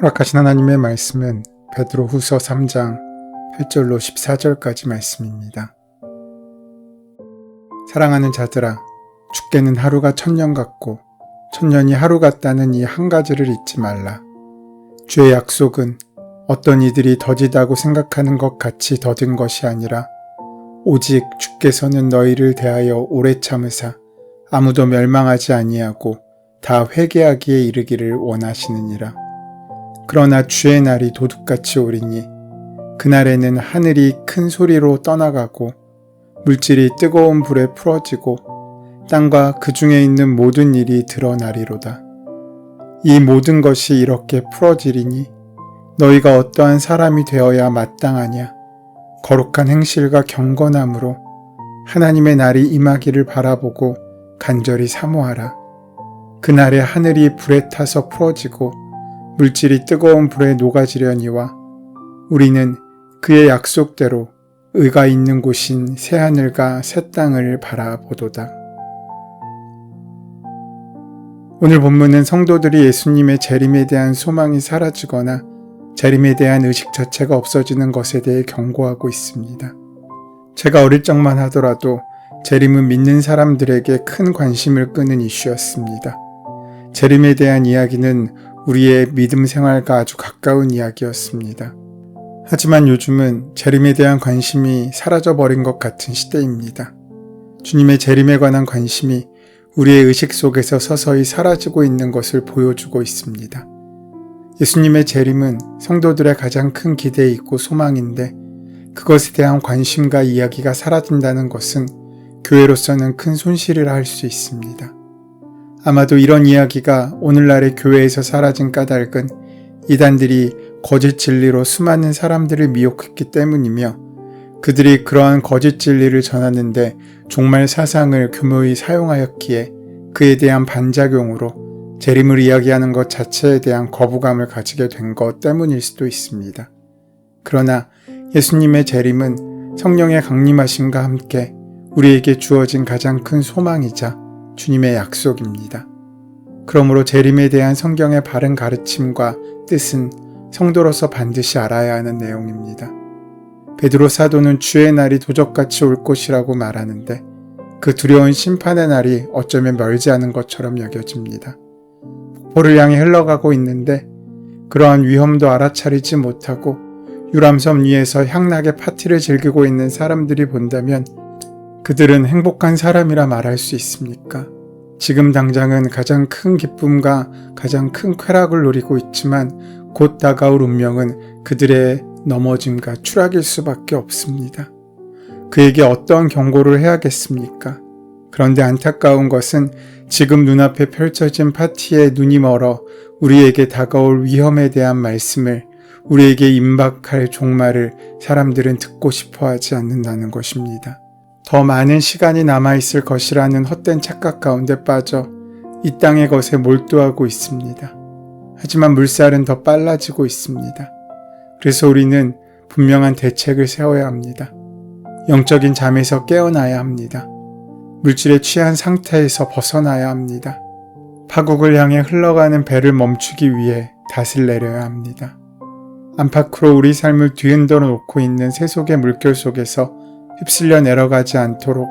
허락하신 하나님의 말씀은 베드로후서 3장 8절로 14절까지 말씀입니다. 사랑하는 자들아, 죽게는 하루가 1000년 같고 1000년이 하루 같다는 이 한 가지를 잊지 말라. 주의 약속은 어떤 이들이 더디다고 생각하는 것 같이 더딘 것이 아니라 오직 주께서는 너희를 대하여 오래 참으사 아무도 멸망하지 아니하고 다 회개하기에 이르기를 원하시느니라. 그러나 주의 날이 도둑같이 오리니 그날에는 하늘이 큰 소리로 떠나가고 물질이 뜨거운 불에 풀어지고 땅과 그 중에 있는 모든 일이 드러나리로다. 이 모든 것이 이렇게 풀어지리니 너희가 어떠한 사람이 되어야 마땅하냐. 거룩한 행실과 경건함으로 하나님의 날이 임하기를 바라보고 간절히 사모하라. 그날에 하늘이 불에 타서 풀어지고 물질이 뜨거운 불에 녹아지려니와 우리는 그의 약속대로 의가 있는 곳인 새하늘과 새 땅을 바라보도다. 오늘 본문은 성도들이 예수님의 재림에 대한 소망이 사라지거나 재림에 대한 의식 자체가 없어지는 것에 대해 경고하고 있습니다. 제가 어릴 적만 하더라도 재림은 믿는 사람들에게 큰 관심을 끄는 이슈였습니다. 재림에 대한 이야기는 우리의 믿음 생활과 아주 가까운 이야기였습니다. 하지만 요즘은 재림에 대한 관심이 사라져버린 것 같은 시대입니다. 주님의 재림에 관한 관심이 우리의 의식 속에서 서서히 사라지고 있는 것을 보여주고 있습니다. 예수님의 재림은 성도들의 가장 큰 기대이고 소망인데 그것에 대한 관심과 이야기가 사라진다는 것은 교회로서는 큰 손실이라 할 수 있습니다. 아마도 이런 이야기가 오늘날의 교회에서 사라진 까닭은 이단들이 거짓 진리로 수많은 사람들을 미혹했기 때문이며 그들이 그러한 거짓 진리를 전하는데 종말 사상을 교묘히 사용하였기에 그에 대한 반작용으로 재림을 이야기하는 것 자체에 대한 거부감을 가지게 된 것 때문일 수도 있습니다. 그러나 예수님의 재림은 성령의 강림하심과 함께 우리에게 주어진 가장 큰 소망이자 주님의 약속입니다. 그러므로 재림에 대한 성경의 바른 가르침과 뜻은 성도로서 반드시 알아야 하는 내용입니다. 베드로 사도는 주의 날이 도적같이 올 것이라고 말하는데 그 두려운 심판의 날이 어쩌면 멀지 않은 것처럼 여겨집니다. 폭포를 향해 흘러가고 있는데 그러한 위험도 알아차리지 못하고 유람섬 위에서 향락의 파티를 즐기고 있는 사람들이 본다면 그들은 행복한 사람이라 말할 수 있습니까? 지금 당장은 가장 큰 기쁨과 가장 큰 쾌락을 누리고 있지만 곧 다가올 운명은 그들의 넘어짐과 추락일 수밖에 없습니다. 그에게 어떤 경고를 해야겠습니까? 그런데 안타까운 것은 지금 눈앞에 펼쳐진 파티에 눈이 멀어 우리에게 다가올 위험에 대한 말씀을, 우리에게 임박할 종말을 사람들은 듣고 싶어 하지 않는다는 것입니다. 더 많은 시간이 남아있을 것이라는 헛된 착각 가운데 빠져 이 땅의 것에 몰두하고 있습니다. 하지만 물살은 더 빨라지고 있습니다. 그래서 우리는 분명한 대책을 세워야 합니다. 영적인 잠에서 깨어나야 합니다. 물질에 취한 상태에서 벗어나야 합니다. 파국을 향해 흘러가는 배를 멈추기 위해 닷을 내려야 합니다. 안팎으로 우리 삶을 뒤흔들어 놓고 있는 세속의 물결 속에서 휩쓸려 내려가지 않도록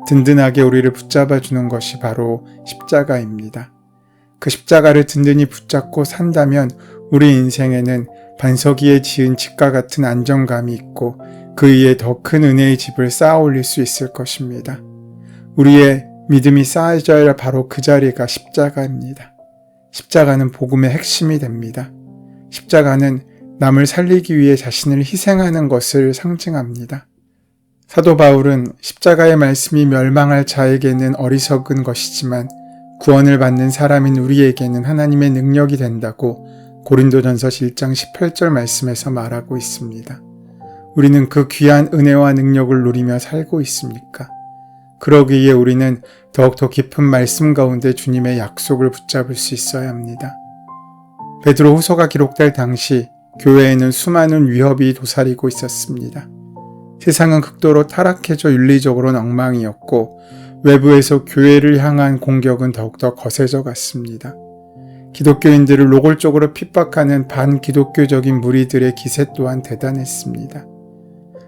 든든하게 우리를 붙잡아주는 것이 바로 십자가입니다. 그 십자가를 든든히 붙잡고 산다면 우리 인생에는 반석 위에 지은 집과 같은 안정감이 있고 그 위에 더 큰 은혜의 집을 쌓아 올릴 수 있을 것입니다. 우리의 믿음이 쌓여져야 할 바로 그 자리가 십자가입니다. 십자가는 복음의 핵심이 됩니다. 십자가는 남을 살리기 위해 자신을 희생하는 것을 상징합니다. 사도 바울은 십자가의 말씀이 멸망할 자에게는 어리석은 것이지만 구원을 받는 사람인 우리에게는 하나님의 능력이 된다고 고린도전서 1장 18절 말씀에서 말하고 있습니다. 우리는 그 귀한 은혜와 능력을 누리며 살고 있습니까? 그러기에 우리는 더욱더 깊은 말씀 가운데 주님의 약속을 붙잡을 수 있어야 합니다. 베드로 후서가 기록될 당시 교회에는 수많은 위협이 도사리고 있었습니다. 세상은 극도로 타락해져 윤리적으로는 엉망이었고 외부에서 교회를 향한 공격은 더욱더 거세져 갔습니다. 기독교인들을 노골적으로 핍박하는 반기독교적인 무리들의 기세 또한 대단했습니다.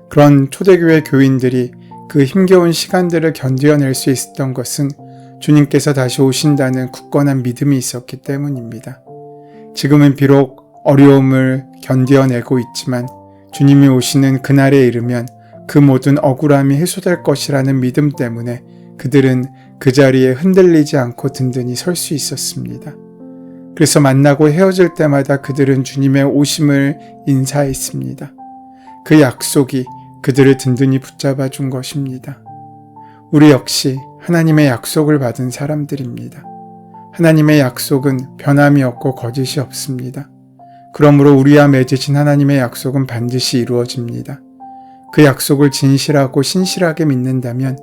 그런 초대교회 교인들이 그 힘겨운 시간들을 견뎌낼 수 있었던 것은 주님께서 다시 오신다는 굳건한 믿음이 있었기 때문입니다. 지금은 비록 어려움을 견뎌내고 있지만 주님이 오시는 그날에 이르면 그 모든 억울함이 해소될 것이라는 믿음 때문에 그들은 그 자리에 흔들리지 않고 든든히 설 수 있었습니다. 그래서 만나고 헤어질 때마다 그들은 주님의 오심을 인사했습니다. 그 약속이 그들을 든든히 붙잡아 준 것입니다. 우리 역시 하나님의 약속을 받은 사람들입니다. 하나님의 약속은 변함이 없고 거짓이 없습니다. 그러므로 우리와 맺으신 하나님의 약속은 반드시 이루어집니다. 그 약속을 진실하고 신실하게 믿는다면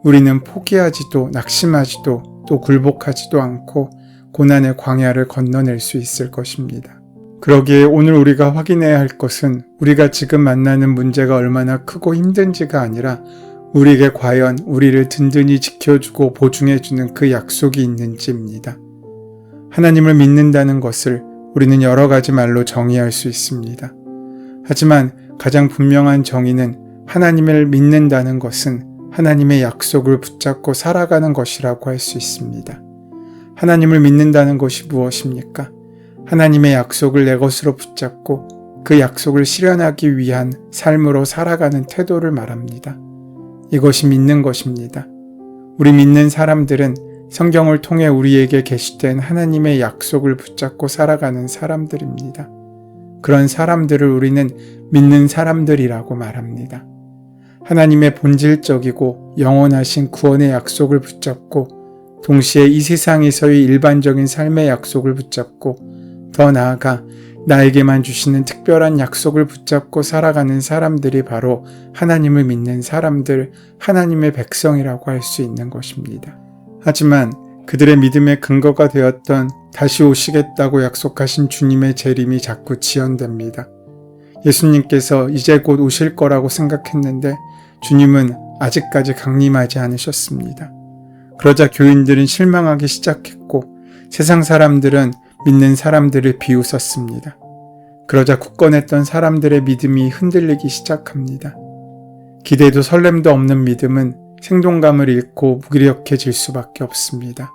우리는 포기하지도 낙심하지도 또 굴복하지도 않고 고난의 광야를 건너낼 수 있을 것입니다. 그러기에 오늘 우리가 확인해야 할 것은 우리가 지금 만나는 문제가 얼마나 크고 힘든지가 아니라 우리에게 과연 우리를 든든히 지켜주고 보증해주는 그 약속이 있는지입니다. 하나님을 믿는다는 것을 우리는 여러 가지 말로 정의할 수 있습니다. 하지만 가장 분명한 정의는 하나님을 믿는다는 것은 하나님의 약속을 붙잡고 살아가는 것이라고 할 수 있습니다. 하나님을 믿는다는 것이 무엇입니까? 하나님의 약속을 내 것으로 붙잡고 그 약속을 실현하기 위한 삶으로 살아가는 태도를 말합니다. 이것이 믿는 것입니다. 우리 믿는 사람들은 성경을 통해 우리에게 계시된 하나님의 약속을 붙잡고 살아가는 사람들입니다. 그런 사람들을 우리는 믿는 사람들이라고 말합니다. 하나님의 본질적이고 영원하신 구원의 약속을 붙잡고 동시에 이 세상에서의 일반적인 삶의 약속을 붙잡고 더 나아가 나에게만 주시는 특별한 약속을 붙잡고 살아가는 사람들이 바로 하나님을 믿는 사람들, 하나님의 백성이라고 할 수 있는 것입니다. 하지만 그들의 믿음의 근거가 되었던 다시 오시겠다고 약속하신 주님의 재림이 자꾸 지연됩니다. 예수님께서 이제 곧 오실 거라고 생각했는데 주님은 아직까지 강림하지 않으셨습니다. 그러자 교인들은 실망하기 시작했고 세상 사람들은 믿는 사람들을 비웃었습니다. 그러자 굳건했던 사람들의 믿음이 흔들리기 시작합니다. 기대도 설렘도 없는 믿음은 생동감을 잃고 무기력해질 수밖에 없습니다.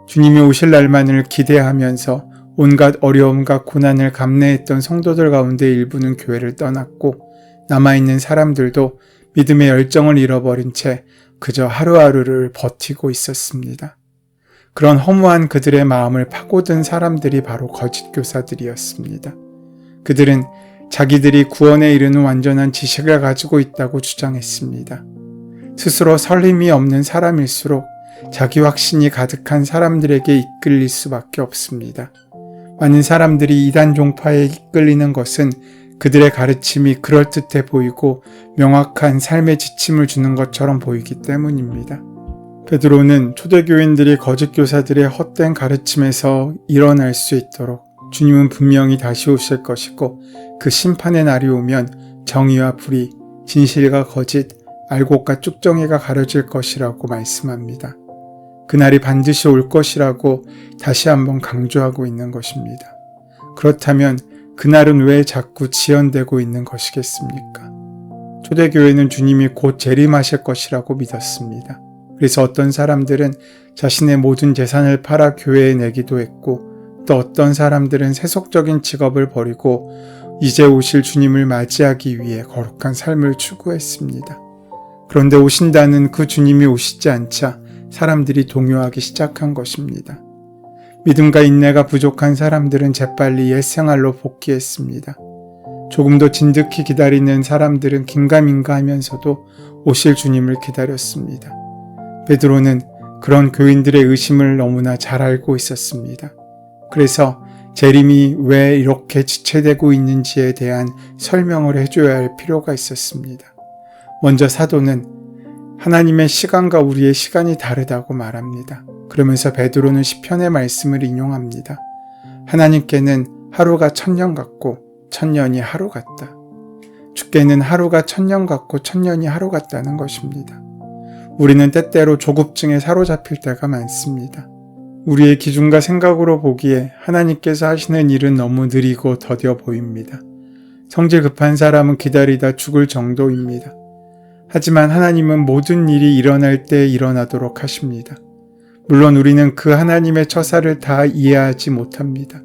주님이 오실 날만을 기대하면서 온갖 어려움과 고난을 감내했던 성도들 가운데 일부는 교회를 떠났고 남아있는 사람들도 믿음의 열정을 잃어버린 채 그저 하루하루를 버티고 있었습니다. 그런 허무한 그들의 마음을 파고든 사람들이 바로 거짓 교사들이었습니다. 그들은 자기들이 구원에 이르는 완전한 지식을 가지고 있다고 주장했습니다. 스스로 설림이 없는 사람일수록 자기 확신이 가득한 사람들에게 이끌릴 수밖에 없습니다. 많은 사람들이 이단 종파에 이끌리는 것은 그들의 가르침이 그럴듯해 보이고 명확한 삶의 지침을 주는 것처럼 보이기 때문입니다. 베드로는 초대교인들이 거짓 교사들의 헛된 가르침에서 일어날 수 있도록 주님은 분명히 다시 오실 것이고 그 심판의 날이 오면 정의와 불의, 진실과 거짓, 알곡과 쭉정이가 가려질 것이라고 말씀합니다. 그날이 반드시 올 것이라고 다시 한번 강조하고 있는 것입니다. 그렇다면 그날은 왜 자꾸 지연되고 있는 것이겠습니까? 초대교회는 주님이 곧 재림하실 것이라고 믿었습니다. 그래서 어떤 사람들은 자신의 모든 재산을 팔아 교회에 내기도 했고 또 어떤 사람들은 세속적인 직업을 버리고 이제 오실 주님을 맞이하기 위해 거룩한 삶을 추구했습니다. 그런데 오신다는 그 주님이 오시지 않자 사람들이 동요하기 시작한 것입니다. 믿음과 인내가 부족한 사람들은 재빨리 옛 생활로 복귀했습니다. 조금 더 진득히 기다리는 사람들은 긴가민가 하면서도 오실 주님을 기다렸습니다. 베드로는 그런 교인들의 의심을 너무나 잘 알고 있었습니다. 그래서 재림이 왜 이렇게 지체되고 있는지에 대한 설명을 해줘야 할 필요가 있었습니다. 먼저 사도는 하나님의 시간과 우리의 시간이 다르다고 말합니다. 그러면서 베드로는 시편의 말씀을 인용합니다. 하나님께는 하루가 1000년 같고 1000년이 하루 같다. 주께는 하루가 1000년 같고 1000년이 하루 같다는 것입니다. 우리는 때때로 조급증에 사로잡힐 때가 많습니다. 우리의 기준과 생각으로 보기에 하나님께서 하시는 일은 너무 느리고 더뎌 보입니다. 성질 급한 사람은 기다리다 죽을 정도입니다. 하지만 하나님은 모든 일이 일어날 때 일어나도록 하십니다. 물론 우리는 그 하나님의 처사를 다 이해하지 못합니다.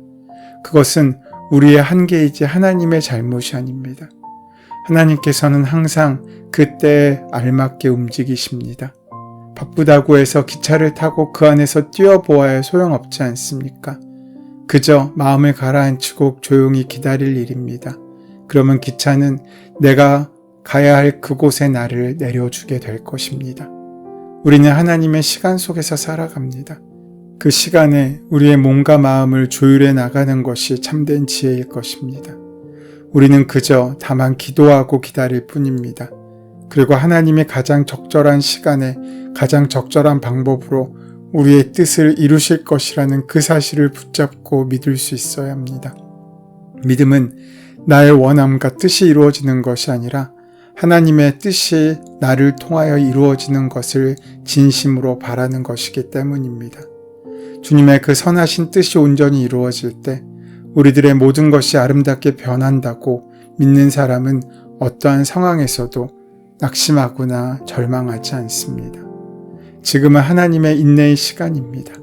그것은 우리의 한계이지 하나님의 잘못이 아닙니다. 하나님께서는 항상 그때에 알맞게 움직이십니다. 바쁘다고 해서 기차를 타고 그 안에서 뛰어보아야 소용없지 않습니까? 그저 마음을 가라앉히고 조용히 기다릴 일입니다. 그러면 기차는 내가 가야 할 그곳에 나를 내려주게 될 것입니다. 우리는 하나님의 시간 속에서 살아갑니다. 그 시간에 우리의 몸과 마음을 조율해 나가는 것이 참된 지혜일 것입니다. 우리는 그저 다만 기도하고 기다릴 뿐입니다. 그리고 하나님의 가장 적절한 시간에 가장 적절한 방법으로 우리의 뜻을 이루실 것이라는 그 사실을 붙잡고 믿을 수 있어야 합니다. 믿음은 나의 원함과 뜻이 이루어지는 것이 아니라 하나님의 뜻이 나를 통하여 이루어지는 것을 진심으로 바라는 것이기 때문입니다. 주님의 그 선하신 뜻이 온전히 이루어질 때 우리들의 모든 것이 아름답게 변한다고 믿는 사람은 어떠한 상황에서도 낙심하거나 절망하지 않습니다. 지금은 하나님의 인내의 시간입니다.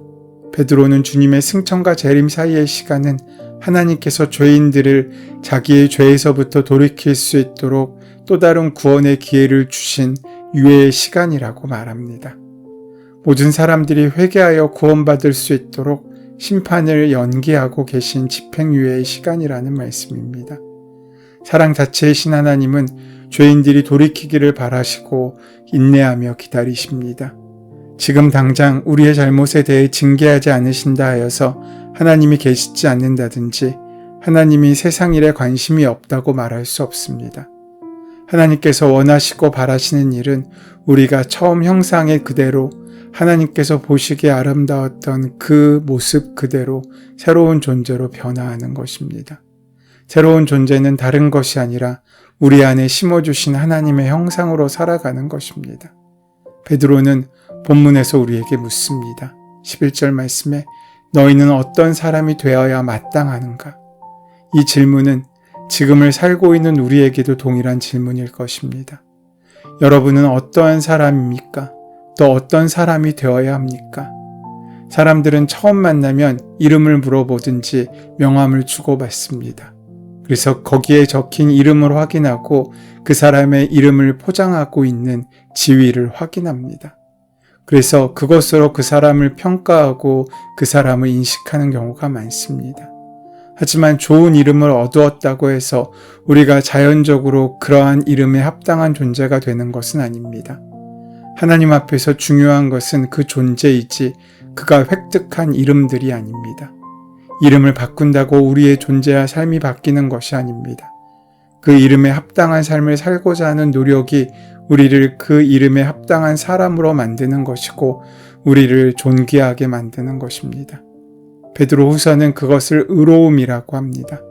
베드로는 주님의 승천과 재림 사이의 시간은 하나님께서 죄인들을 자기의 죄에서부터 돌이킬 수 있도록 또 다른 구원의 기회를 주신 유예의 시간이라고 말합니다. 모든 사람들이 회개하여 구원받을 수 있도록 심판을 연기하고 계신 집행유예의 시간이라는 말씀입니다. 사랑 자체이신 하나님은 죄인들이 돌이키기를 바라시고 인내하며 기다리십니다. 지금 당장 우리의 잘못에 대해 징계하지 않으신다 하여서 하나님이 계시지 않는다든지 하나님이 세상 일에 관심이 없다고 말할 수 없습니다. 하나님께서 원하시고 바라시는 일은 우리가 처음 형상의 그대로 하나님께서 보시기에 아름다웠던 그 모습 그대로 새로운 존재로 변화하는 것입니다. 새로운 존재는 다른 것이 아니라 우리 안에 심어주신 하나님의 형상으로 살아가는 것입니다. 베드로는 본문에서 우리에게 묻습니다. 11절 말씀에 너희는 어떤 사람이 되어야 마땅하는가? 이 질문은 지금을 살고 있는 우리에게도 동일한 질문일 것입니다. 여러분은 어떠한 사람입니까? 또 어떤 사람이 되어야 합니까? 사람들은 처음 만나면 이름을 물어보든지 명함을 주고받습니다. 그래서 거기에 적힌 이름을 확인하고 그 사람의 이름을 포장하고 있는 지위를 확인합니다. 그래서 그것으로 그 사람을 평가하고 그 사람을 인식하는 경우가 많습니다. 하지만 좋은 이름을 얻었다고 해서 우리가 자연적으로 그러한 이름에 합당한 존재가 되는 것은 아닙니다. 하나님 앞에서 중요한 것은 그 존재이지 그가 획득한 이름들이 아닙니다. 이름을 바꾼다고 우리의 존재와 삶이 바뀌는 것이 아닙니다. 그 이름에 합당한 삶을 살고자 하는 노력이 우리를 그 이름에 합당한 사람으로 만드는 것이고 우리를 존귀하게 만드는 것입니다. 베드로후서는 그것을 의로움이라고 합니다.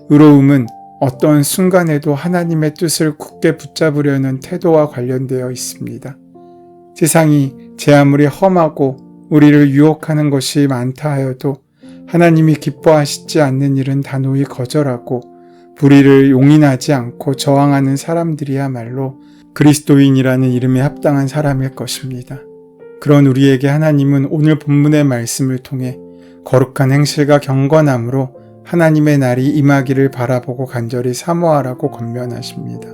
의로움은 어떤 순간에도 하나님의 뜻을 굳게 붙잡으려는 태도와 관련되어 있습니다. 세상이 제 아무리 험하고 우리를 유혹하는 것이 많다 하여도 하나님이 기뻐하시지 않는 일은 단호히 거절하고 불의를 용인하지 않고 저항하는 사람들이야말로 그리스도인이라는 이름에 합당한 사람일 것입니다. 그런 우리에게 하나님은 오늘 본문의 말씀을 통해 거룩한 행실과 경건함으로 하나님의 날이 임하기를 바라보고 간절히 사모하라고 권면하십니다.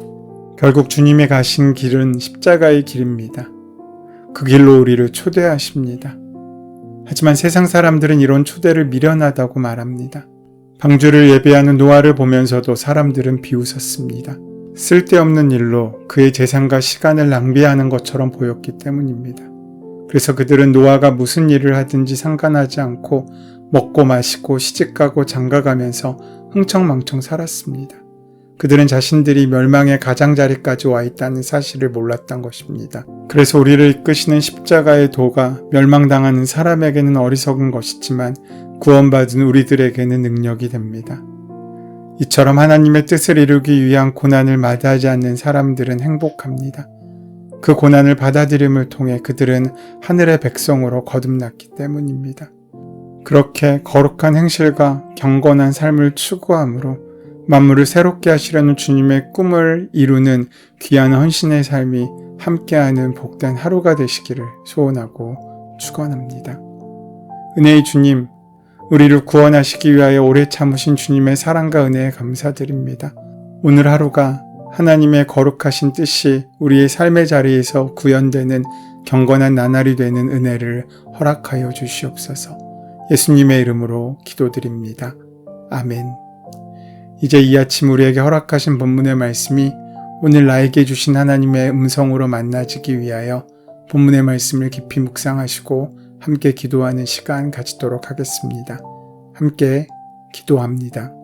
결국 주님이 가신 길은 십자가의 길입니다. 그 길로 우리를 초대하십니다. 하지만 세상 사람들은 이런 초대를 미련하다고 말합니다. 방주를 예배하는 노아를 보면서도 사람들은 비웃었습니다. 쓸데없는 일로 그의 재산과 시간을 낭비하는 것처럼 보였기 때문입니다. 그래서 그들은 노아가 무슨 일을 하든지 상관하지 않고 먹고 마시고 시집가고 장가가면서 흥청망청 살았습니다. 그들은 자신들이 멸망의 가장자리까지 와 있다는 사실을 몰랐던 것입니다. 그래서 우리를 이끄시는 십자가의 도가 멸망당하는 사람에게는 어리석은 것이지만 구원받은 우리들에게는 능력이 됩니다. 이처럼 하나님의 뜻을 이루기 위한 고난을 마다하지 않는 사람들은 행복합니다. 그 고난을 받아들임을 통해 그들은 하늘의 백성으로 거듭났기 때문입니다. 그렇게 거룩한 행실과 경건한 삶을 추구함으로 만물을 새롭게 하시려는 주님의 꿈을 이루는 귀한 헌신의 삶이 함께하는 복된 하루가 되시기를 소원하고 축원합니다. 은혜의 주님, 우리를 구원하시기 위하여 오래 참으신 주님의 사랑과 은혜에 감사드립니다. 오늘 하루가 하나님의 거룩하신 뜻이 우리의 삶의 자리에서 구현되는 경건한 나날이 되는 은혜를 허락하여 주시옵소서. 예수님의 이름으로 기도드립니다. 아멘. 이제 이 아침 우리에게 허락하신 본문의 말씀이 오늘 나에게 주신 하나님의 음성으로 만나지기 위하여 본문의 말씀을 깊이 묵상하시고 함께 기도하는 시간 가지도록 하겠습니다. 함께 기도합니다.